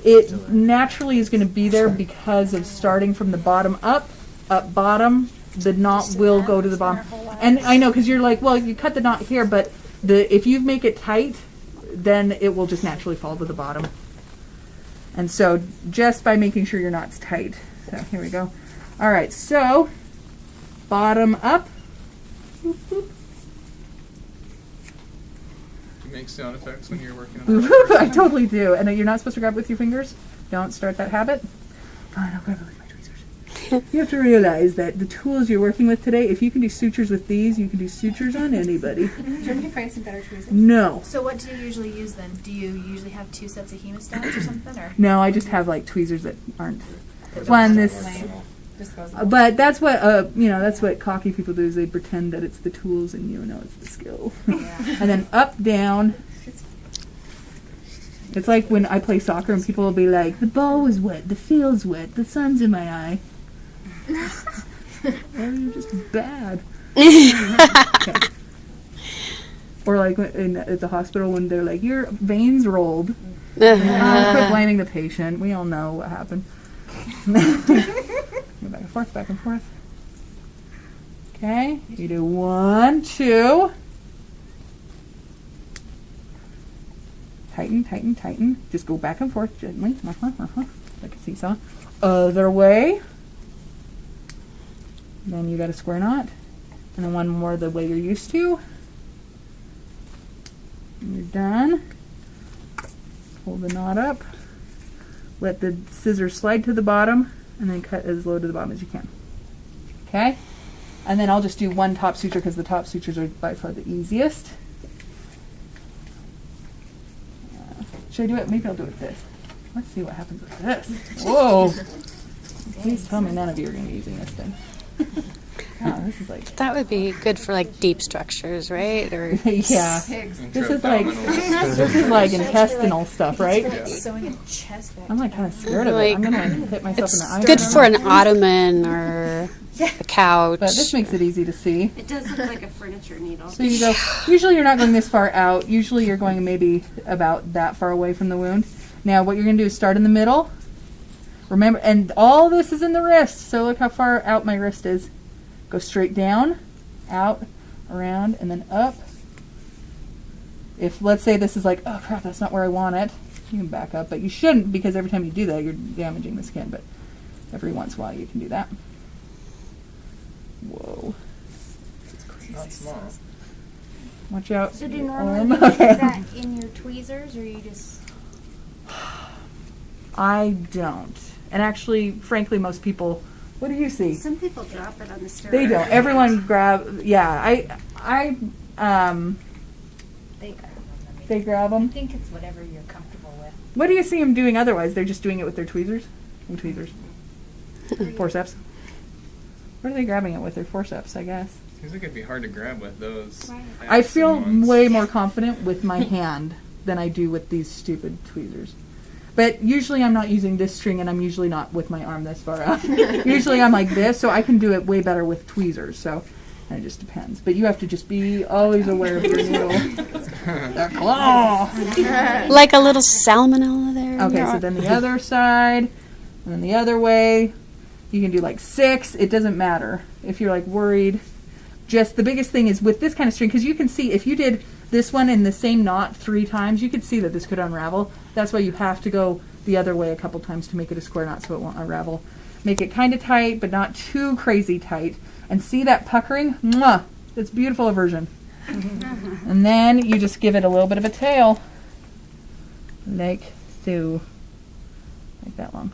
It naturally is going to be there because of starting from the bottom up, bottom. The knot will go to the bottom. And I know, because you're like, well, you cut the knot here, but if you make it tight, then it will just naturally fall to the bottom. And so just by making sure your knot's tight. So here we go. All right, so bottom up. Boop, boop. Do you make sound effects when you're working on it? I totally do. And you're not supposed to grab with your fingers. Don't start that habit. Fine, I'll grab it with my tweezers. You have to realize that the tools you're working with today, if you can do sutures with these, you can do sutures on anybody. Do you want me to find some better tweezers? No. So what do you usually use then? Do you usually have 2 sets of hemostats or something? Or? No, I just have like tweezers that aren't. One, this. Disposable. But that's what that's what cocky people do, is they pretend that it's the tools and it's the skill. Yeah. And then up, down. It's like when I play soccer and people will be like, the ball was wet, the field's wet, the sun's in my eye. Well, you're just bad. Okay. Or like at the hospital when they're like, your veins rolled. Quit blaming the patient. We all know what happened. Go back and forth, back and forth. Okay, you do 1, 2. Tighten, tighten, tighten. Just go back and forth gently. Like a seesaw. Other way. Then you got a square knot. And then one more the way you're used to. And you're done. Pull the knot up. Let the scissors slide to the bottom. And then cut as low to the bottom as you can. Okay? And then I'll just do one top suture because the top sutures are by far the easiest. Should I do it? Maybe I'll do it with this. Let's see what happens with this. Whoa! Please tell me none of you are going to be using this thing. Oh, this is like... That would be good for like deep structures, right? Or yeah. This is like intestinal stuff, right? Like sewing a chest back. I'm like kind of scared of it. I'm going to hit myself in the eye. it's good for an ottoman or a couch. But this makes it easy to see. It does look like a furniture needle. So you go, usually you're not going this far out. Usually you're going maybe about that far away from the wound. Now what you're going to do is start in the middle. Remember, and all this is in the wrist. So look how far out my wrist is. Go straight down, out, around, and then up. If, let's say this is like, oh crap, that's not where I want it, you can back up, but you shouldn't, because every time you do that, you're damaging the skin, but every once in a while you can do that. Whoa. It's not small. Watch out. So do you normally use Okay. that in your tweezers, or you just... I don't. And actually, frankly, most people, what do you see? Some people drop it on the stirrer. They don't. Everyone grab, yeah, they grab I them. think it's whatever you're comfortable with. What do you see them doing otherwise? They're just doing it with their tweezers? Tweezers. Forceps. What are they grabbing it with? Their forceps, I guess. Seems like it'd be hard to grab with those. Right. I feel ones. way more confident with my hand than I do with these stupid tweezers. But usually I'm not using this string, and I'm usually not with my arm this far out. Usually I'm like this, so I can do it way better with tweezers. So it just depends. But you have to just be always aware of your needle. The claw! like a little salmonella there. Okay, so then the other side, and then the other way. You can do like 6. It doesn't matter if you're like worried. Just the biggest thing is with this kind of string, because you can see if you did this one in the same knot 3 times, you could see that this could unravel. That's why you have to go the other way a couple times to make it a square knot so it won't unravel. Make it kind of tight, but not too crazy tight. And see that puckering? Mwah! It's beautiful aversion. And then you just give it a little bit of a tail. Like so. Like that long.